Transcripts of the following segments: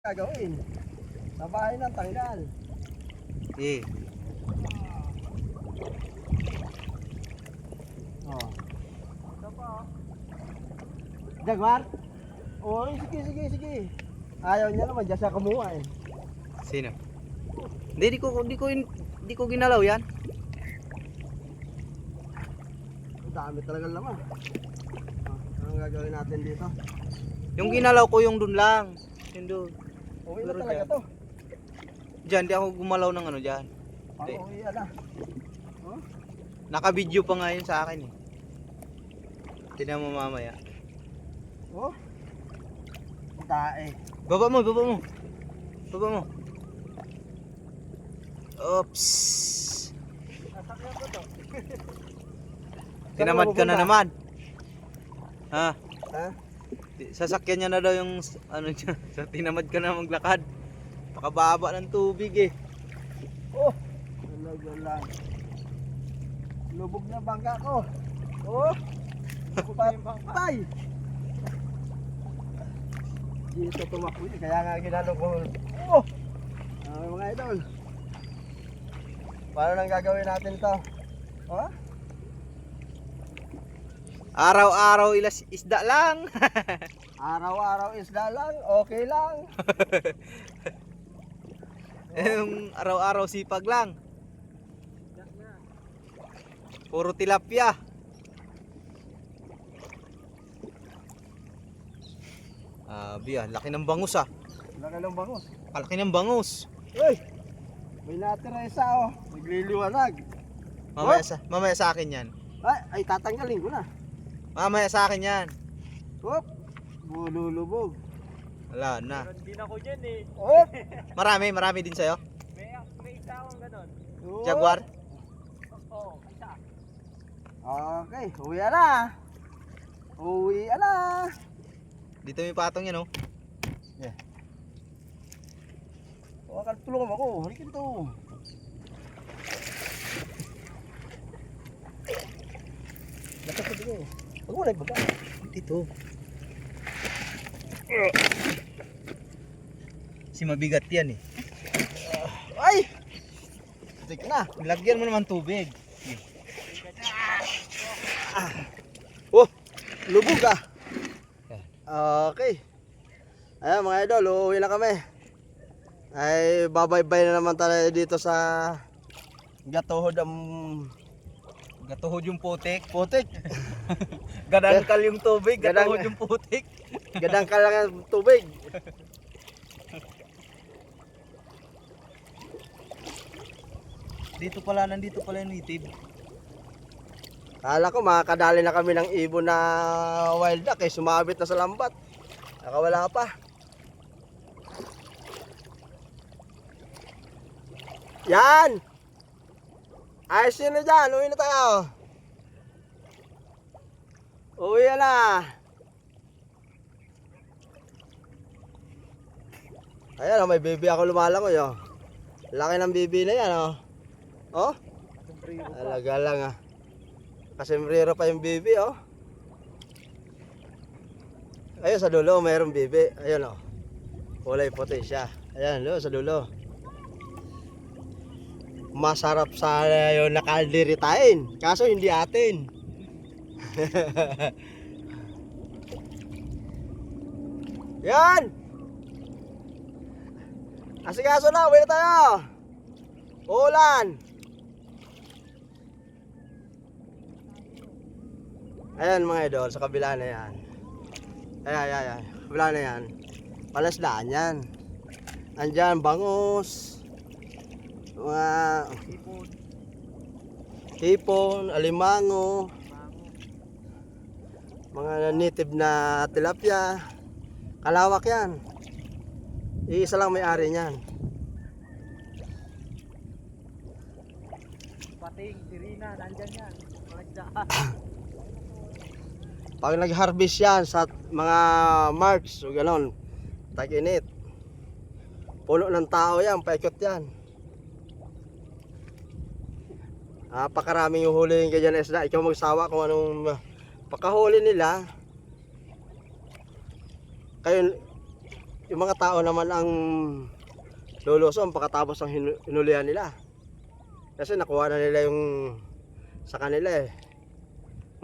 Gagawin. Sa bahay ng tanggal. Eh, Oh. Ito pa oh. Jaguar? Oh, sige. Ayaw niya naman, diyan siya kumuha eh. sino? Hindi ko ginalaw yan. Ang dami talagang laman. Anong gagawin natin dito? Yung ginalaw ko yung dun lang. Yung dun. Uwi na Pero talaga dyan. to. Diyan, di ako gumalaw ng ano dyan. Hindi. Uwi na. Oh? Naka-video pa nga yun sa akin eh. Tignan mo mamaya. Oh? Tae. Baba mo. Oops. Sasakyan ko to. Tinamad ka na naman. Ha? Ha? Sasakyan niya na daw yung ano niya. So, tinamad ka na maglakad. Pakababa ng tubig eh. Oh! Talaga lang. Lubog na bangka ko. Oh! Patay! Dito tumakbo eh. Kaya nga ginano ko. Oh! Mga idol. Paano nang gagawin natin ito? Oh? Araw-araw isda lang. Araw-araw isda lang. Okay lang. Yung araw-araw sipag lang. Puro tilapia. Laki ng bangus ah. Laki ng bangus. Laki ng bangus. Uy! May natira isa oh. Nagliliwanag. Mamaya sa akin yan. Ay tatanggalin ko na. Mamaya sa akin yan. Hop! Bululubog. Wala na. Meron din ako dyan eh. Hop! Marami din sa'yo. May isa akong ganon. Hop! Jaguar. Oo, isa. Okay, uwi na. Uwi na. Dito may patong yan oh. Yeah. Tulungan mo ako. Halikin to. Lapit ko. Huwag mo nagbaba. Dito. Si mabigat yan eh. Ay! Tik na. Lagyan mo naman tubig. Oh! Lubog ah. Okay. Ayan mga idol, uuwi na kami. Ay babay-bay na naman tayo dito sa Gatuhod Gatuhod yung putik. Putik. Gadangkal yung tubig. Gadang- Gatuhod yung putik. Gadang ka lang ang tubig. Nandito pala yung native. Kala ko makakadali na kami ng ibon na wild duck eh. Sumabit na sa lambat. Nakawala pa. Yan! Ayos yun na dyan. Uwi na tayo. Uwi na. Ayan, may baby ako lumalangoy oh. Laki ng baby na yan oh. Oh? Talaga lang ah. Kasembrero pa yung baby oh. Ayun sa dulo mayroong baby. Ayun oh. Kulay puti siya. Ayan doon sa dulo. Masarap sana yung nakaldiritain. Kaso hindi atin. Yan! Asikaso na, uwi na tayo. Ulan. Ayan mga idol, sa kabila na yan. Ayan. Kabila na yan. Palasdaan yan. Andyan, bangus. Mga hipon, alimango. Mga native na tilapia. Kalawak yan. Iisa lang may-ari niyan. Pating, sirina, nandyan yan. Pag nag-harvest yan sa mga March o ganon, tag-init. Puno ng tao yan, paikot yan. Pakaraming yung huli yung ganyan isda. Ikaw magsawa kung anong pakahuli nila. yung mga tao naman ang luluson pagkatapos ng hinulihan nila. Kasi nakuha na nila yung sa kanila eh.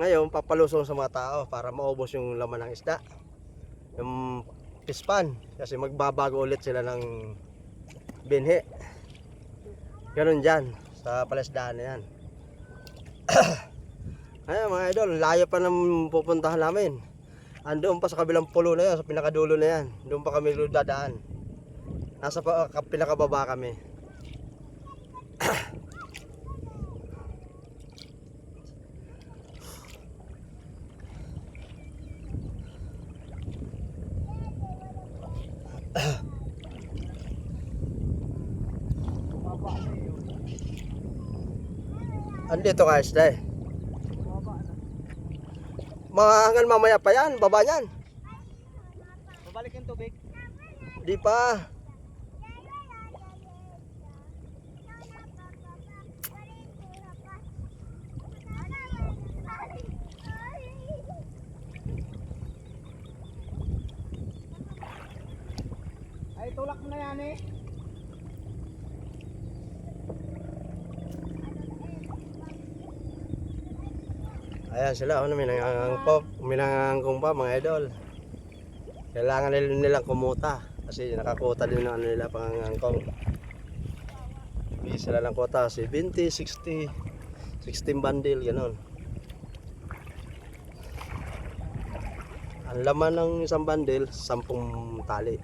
Ngayon, papalusong sa mga tao para maubos yung laman ng isda. Yung pispan. Kasi magbabago ulit sila ng binhi. Ganun dyan sa palasdaan na yan. Ayun mga idol, layo pa ng pupuntahan namin. Andoon pa sa kabilang pulo na yan, sa pinakadulo na yan. Doon pa kami dadaan. Nasa pinakababa kami. Andito ka isda eh. Mga hanggang mamaya pa yan, baba yan. Babalik yung tubig. Di pa. Ay, tulak mo na yan eh. Ayan sila, minangangkong pa mga idol. Kailangan nilang kumuta kasi nakakuta din ng ano nila pangangkong. Bigyan sila ng kuta, 20, 60, 16 bundle, gano'n. Ang laman ng isang bundle, 10 tali.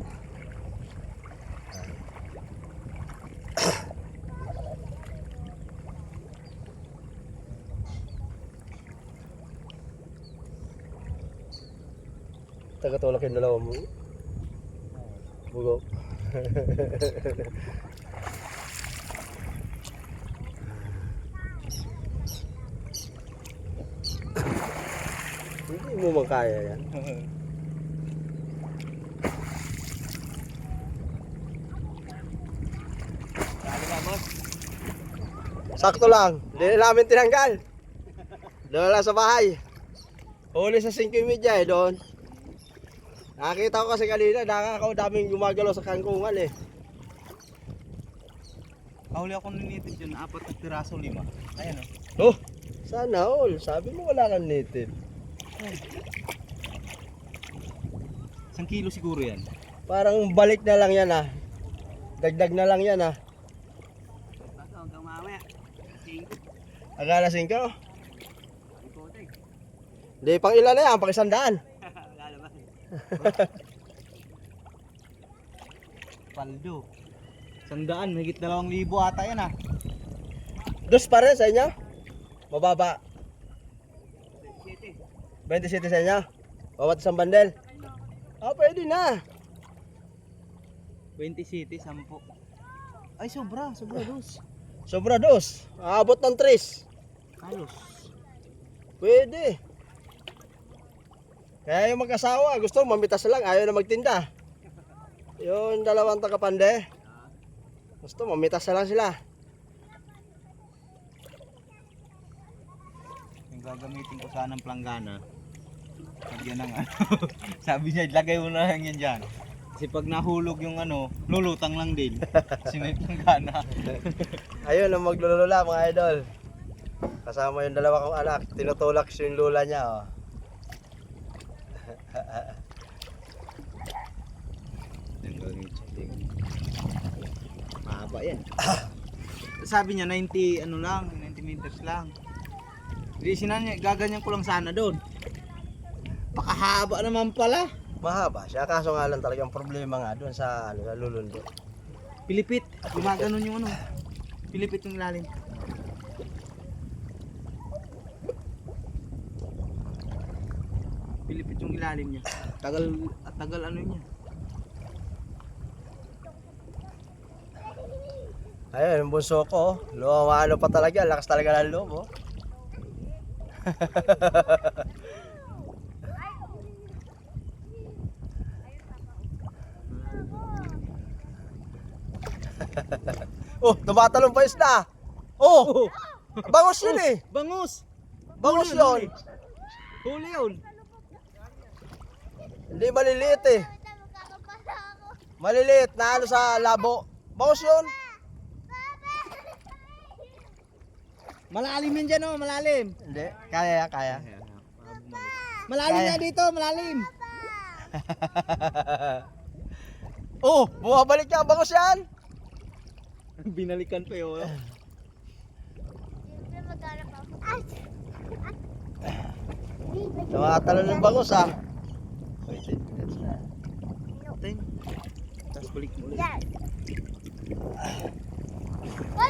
Tagatulak yung dalawa mo. Bugok. Hindi mo makaya yan. Sakto lang. Hindi namin tinanggal. Doon lang sa bahay. Huli sa 5:30 eh doon. Nakita ko kasi kanina, nakakaudaming gumagalaw sa kangkungan eh. Kahuli ako ninitin dyan, 4 na piraso, 5. Ayan o. Oh, sana all. Sabi mo wala kang native. 1 kilo siguro yan. Parang balik na lang yan ah. Dagdag na lang yan ah. Hanggang mamaya. Akala 5? Hindi, pang ilan na yan? Pang 100. Paldo. 100, mahigit 2,000 ata yan ah. Dos pa rin sa inyo? Mababa. 27 sa inyo? Bawat isang bandel? Ah, pwede na. 27, 10. Ay, sobra dos. Sobra dos. Aabot ng 3. Halos. Pwede. Kaya yung mag-asawa, gusto mamitas lang, ayaw na magtinda. Yung dalawang tagapande, gusto mamitas na lang sila. Yung gagamitin ko sana ng planggana. Lagyan ng ano. Sabi niya, lagay mo na lang yan dyan. Kasi pag nahulog yung ano, lulutang lang din. Kasi may planggana. Ayun ang maglulula mga idol. Kasama yung dalawa kong anak, tinutulak yung lula niya oh. Yung gagawin. Mahaba yan. Sabi niya 90 ano lang, 90 meters lang. Hindi sinanya, gaganyan ko lang sana doon. Pakahaba naman pala. Mahaba siya, kaso nga lang talagang problema nga doon sa ano, sa lulundo. Pilipit, gumaganon yung ano. Pilipit yung ilalim. Pilipit yung ilalim niya. Tagal ano niya. Ayun, yung bunso ko, lumamalo pa talaga, lakas talaga ng loob oh. Oh, tumatalong pa isda. Oh, bangus yun eh. Bangus! Bangus yun. Huli yun! Hindi maliliit eh. Maliliit na ano sa labo. Bangus yun. Malalim yan dyan oh, malalim. Hindi, kaya. Malalim Kaya. na dito, malalim. Oh, bumabalik niya. Bangus yan. Binalikan pa yun. Siyempre maghanap ako. Tumatalon ng bangus ah. Wait, 10 minutes na. Tapos balik mo ulit. Yes.